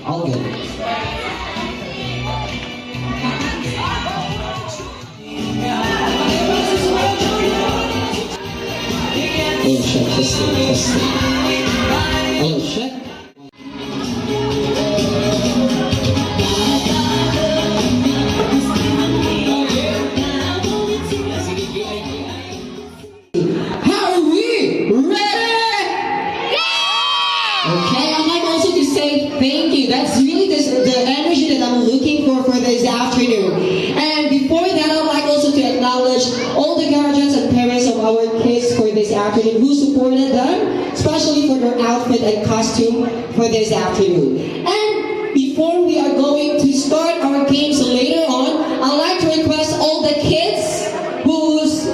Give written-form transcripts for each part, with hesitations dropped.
All good. Oh shit, testing. Oh shit. How are we? Ready? Okay, I'd like also to say thank you. That's really the energy that I'm looking for this afternoon. And before that, I'd like also to acknowledge all the guardians and parents of our kids for this afternoon who supported them, especially for their outfit and costume for this afternoon. And before we are going to start our games later on, I'd like to request all the kids who's,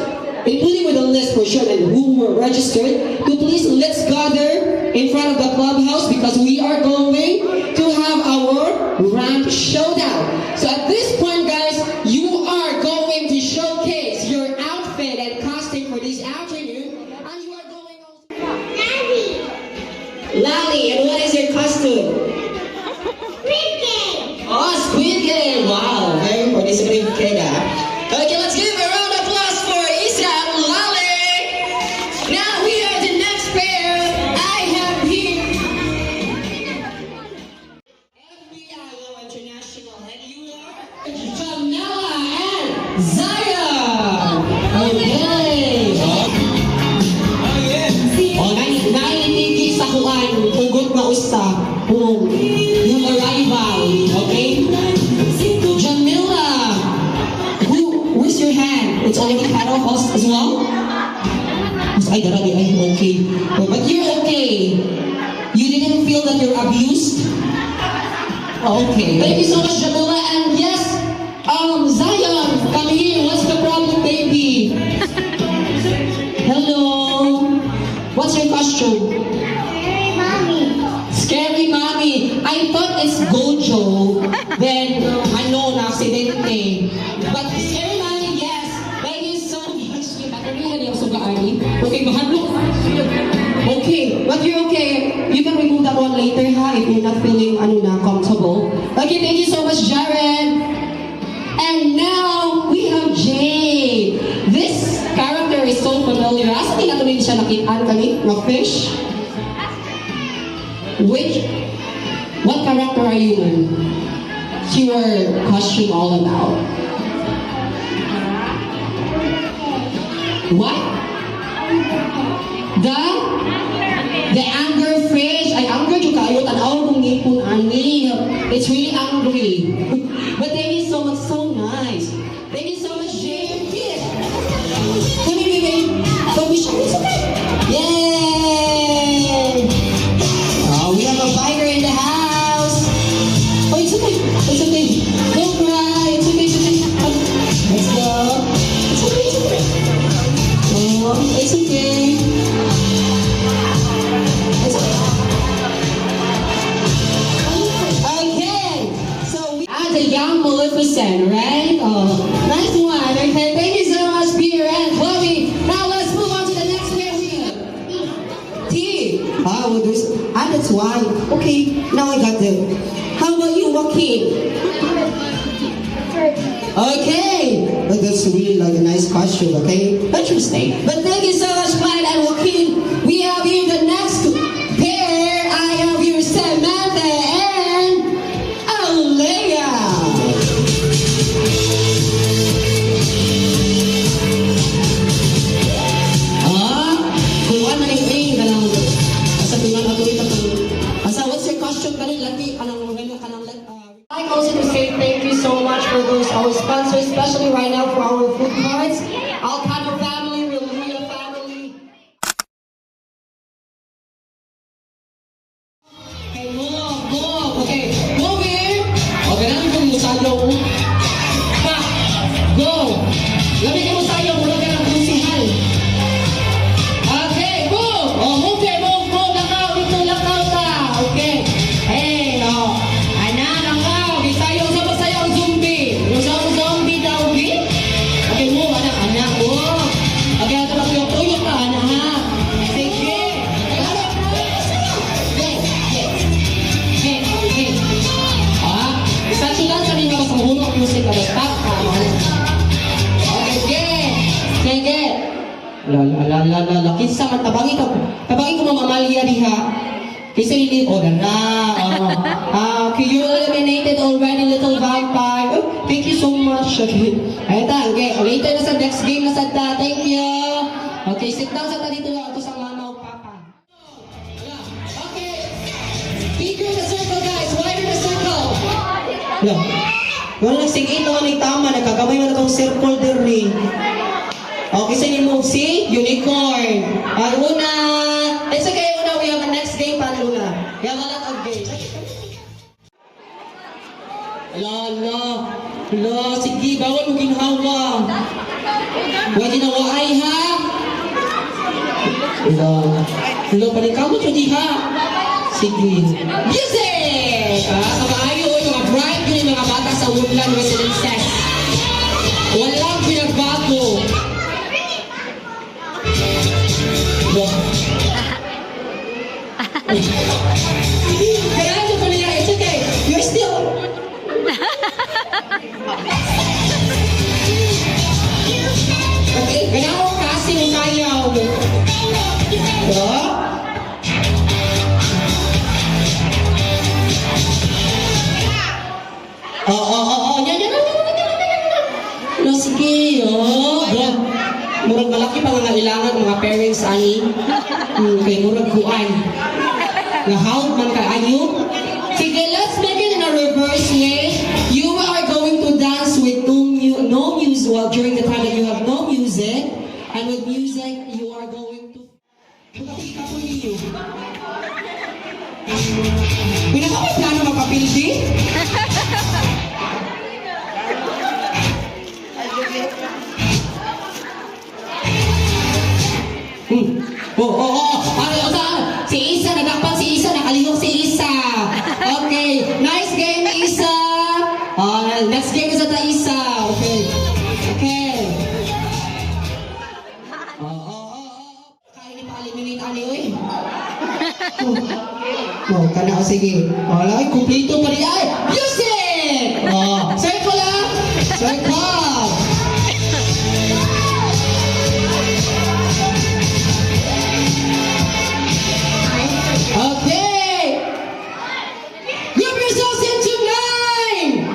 including with the list for sure, and who were registered, to please let's gather in front of the clubhouse because we are going to have our ramp showdown. So at this point, guys, you are going to showcase your outfit and costume for this afternoon, and you are going also... Lali, and what is your costume? Squid Game! Oh, Squid Game! Wow, very participative kid. Okay, let's give a round of applause for Isra and Lali. Now we are the next pair. I have here FBI International, and you are Jamila and Zaya. Okay. Oh, naiinigit sa kuan, ugot na usta. Yung arrival, okay? Jamila, where's your hand? It's already cut off as well? Ay, darami, ay, okay. But you're okay. You didn't feel that you're abused? Okay. Thank you so much, Jamila. And yes, Zion, come here. What's the problem, baby? Hello. What's your costume? Scary Mommy! Scary Mommy. I thought it's Gojo. Then, ano, na aksidente. But Scary Mommy, yes. Thank you so much. Okay, mahalo. Okay, but you're okay. You can remove that one later, ha, if you're not feeling, comfortable. Okay, thank you so much, Jaren. And now, we have Jay. This character is so familiar. Asa din natin din siya nakitaan kani? Na fish? What character are you in? What's your costume all about? What? The anger fish. Ay, anger yung kayo. Tanaw kong ngipon, ani. It's really angry. But thank you so much. So nice. Thank you so much, Jay. Yes. Come here, baby. Don't be shy. It's okay. Yay! Oh, we have a fighter in the house. Oh, it's okay. It's okay. Don't cry. It's okay. It's okay. Let's go. It's okay. It's okay. Oh, it's okay. It's okay. Okay. So we are the young Maleficent, right? Oh, nice one. Okay. Thank you so much, Peter and Chloe. Now let's move on to the next pair. T. Oh, well, that's why. Okay, now I got it. How about you, Joaquin? Okay. But that's really like a nice question, okay? Interesting. But thank you so much, Clyde and Joaquin. We have here the next pair. I have here Samantha and Alea. Kung ano na yung kanang asa tungan ako ito asa what's your question kanang lati kanang I'd like also to say thank you so much for those our sponsors, especially right now for our food cards. Alcano family, Reluia family. Okay, move. Okay, move here. Okay, namin kung musayo. Pa, go. Lamin ka musayo, mula ka ng konsihal. Okay, move. Oh, move there, move. Lakaw, dito, lakaw ka. Okay. Hey, oh. Sayo sa sayo ang zombie. Yung zombie daw, okay? Okay mo, anak mo. Okay, ito lang yung tuyok ka, anak ha. Sige. Hey. Satulan kami nga sa hunok musik ka. Stop ka. Okay, sige. Lala. Kinsa man tabangi ko mamamalya diha. Kasi hindi, okay, you eliminated already, little vampire. Oh, thank you so much. Okay. Okay, later na sa next game na sa ta. Thank you. Okay, sit down sa ta dito lang ako sa mama o papa. Okay. Bigger the circle, guys. Wider the circle. Wala nagsingit naman yung tama. Nagkagamay mo na itong circle there rin. Okay, sa move si unicorn. Una. It's okay. We have a next game, Paluna. We have a lot of games. Ala, sige, bawal mo ginhawa. Pwede na waay, ha? Ala, panikamot mo di, ha? Sige. Music! Kamaayo, mga bright yun, mga bata sa Woodland Residences. Walang pinagbago. Kaya ano ko niya, it's okay. You're still... Okay, kaya ako kasi yung sayaw. Yan. Sige, murag malaki pa nga ilangan mga parents, ani. Kaya murag kuan. How man kaayo? Sige, let's make it in a reverse way. You are going to dance with no music during the time that you have no music, and with music you are going to. Pinaka plano magpapildi? Si Isa, nagakpan si Isa, nakalihok si Isa. Okay, nice game, Isa. Next game is at Isa. Okay. Kaya ni pa-eliminate ani, oy. Kana, sige. Alay, kumplito pa rin. Ay, music! Circle lang. Circle. Okay. Group yourselves into 9.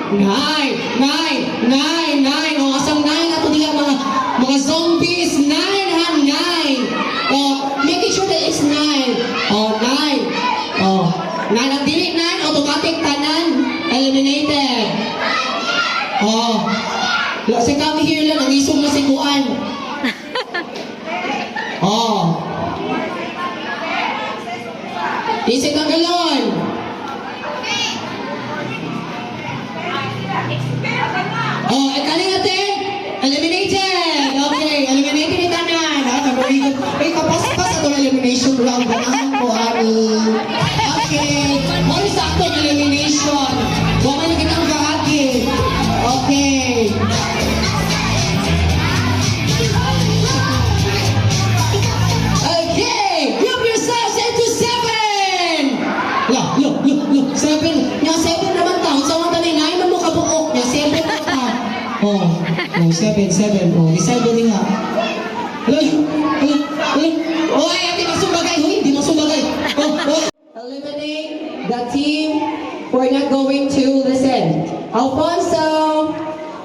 Asang 9 ato diha mga zombies. 9. Making sure that it's 9. 9. 9 ang dili 9 automatic tanan eliminated. Sa kami here lang ang isong na sikuan. Isip ang galon. Kaling natin. Eliminated. Okay, eliminated ni tanan. Very good. Kapaspas ito na elimination round. Ganahan ko, Ari. Okay. More sakto ng elimination. Huwag man kita ang kahagi. Okay. Okay. Group yourselves into 7. Look. Seven. Nya seven naman ta. Sa mga tanay, nain na mo kabuok. Nya seven na ta. Oh, seven. Oh, di seven nga. Hello. Oh, ay, ate, masubagay. Huy, di masubagay. Oh. Eliminate the team who are not going to listen. Alfonso.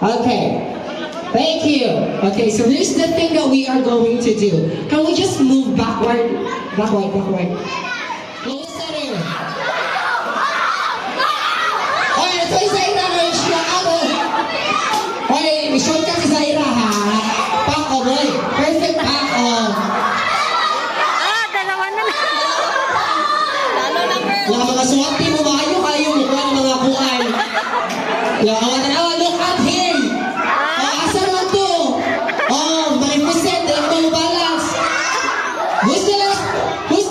Okay. Thank you. Okay, so here's the thing that we are going to do. Can we just move backward? Backward. Close center. Okay, ito yung Zaira. Okay, short ka si Zaira, ha? Pack, oh boy. Perfect pack, oh. Dalawa na lang. Lalo na, girl. Yung mga SWAT team, umayo kayo mukha ng mga kuhan. Look at him. Asa naman to? Oh, magnificent. Dalawa mo balance. Who's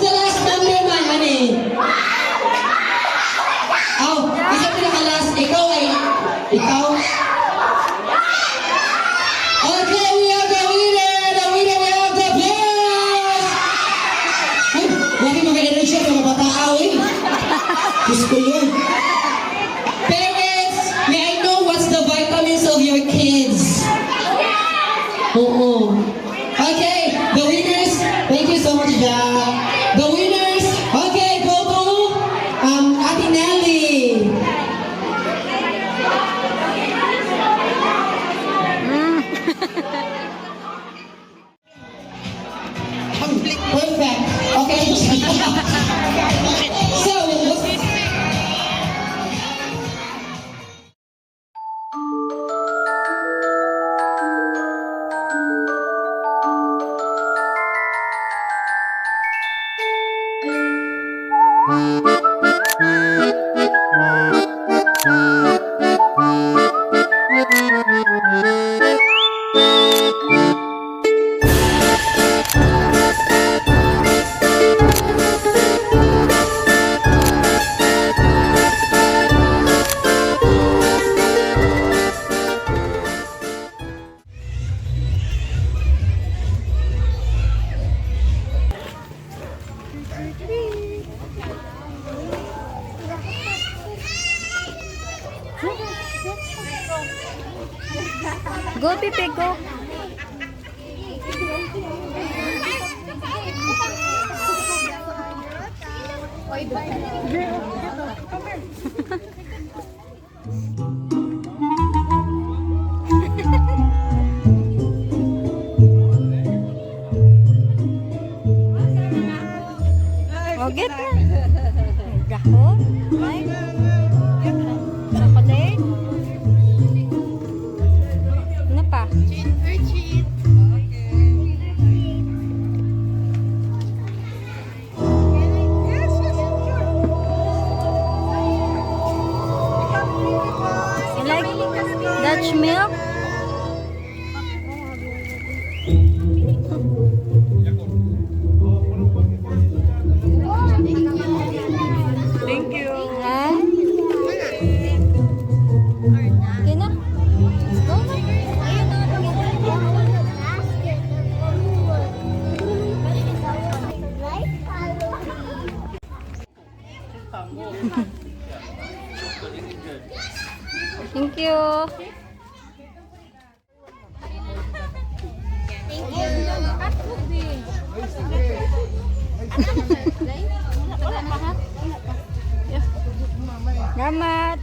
the last member man, honey? Oh, isa pinaka-last. Ikaw ay, ikaw? Okay, we have the winner. The winner, we have the players. Ay, lagi mga energy at mga bataaw, eh. Diyos ko yun. Parents, may I know what's the vitamins of your kids? Oo. Okay, the winners, thank you so much, Jack. The winners, okay, go to Ate Nelly. Perfect. Okay. So, Go, Pipe, go. Oget na. Dahon. Ay. Chocolate. Ano pa? You like Dutch milk? Thank you. Ha? Okay na. Let's go na. Thank you. Selamat.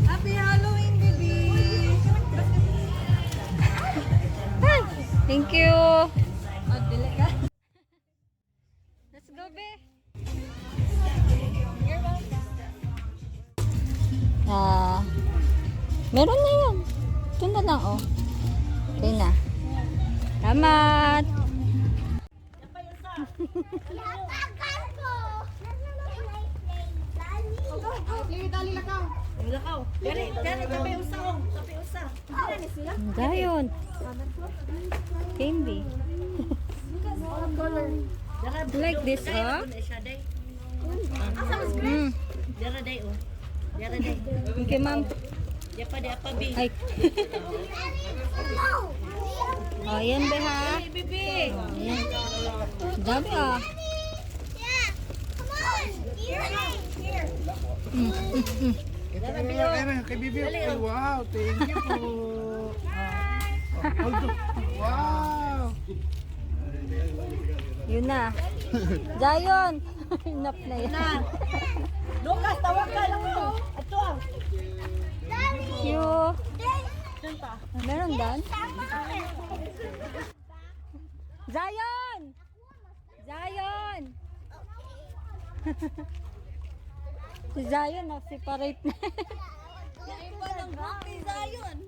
Happy Halloween, baby. Hi. Thank you. Let's go, be. Meron na yun. Ito na lang, oh. Okay na. Selamat. Dayon. Candy. Like this, oh. Okay, ma'am. Ay. Oh, yan, be, ha? Oh, yan. Dami, ah. Ito na kay Bibi. Ay, wow, thank you po. Hold on. Wow. Yun na. Zion! Enough na yan. Lucas, tawag ka lang mo. Ito ah. Thank you. Meron dan? Zion! Zion! Si Zion na-separate na. Iba ng group ni Zion.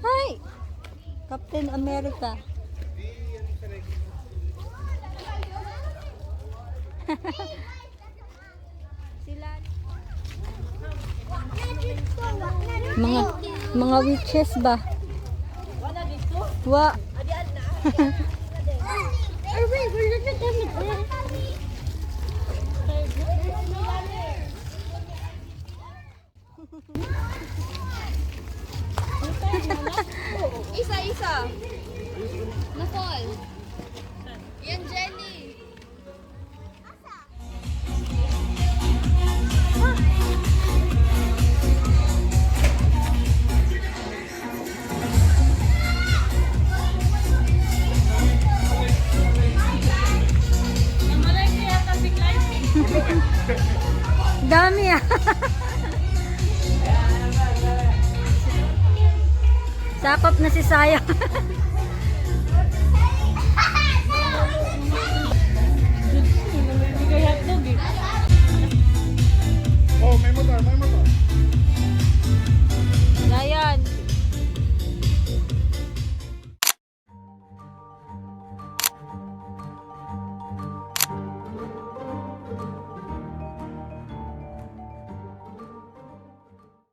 Hi! Captain America. Sila mga witches ba? Wala dito. Wa. Adian na. Wait, where's the camera? Isa-isa. Nicole. Yan, Jenny. Dami ah. Sakop na si Sayang. Oh, may motor, may motor.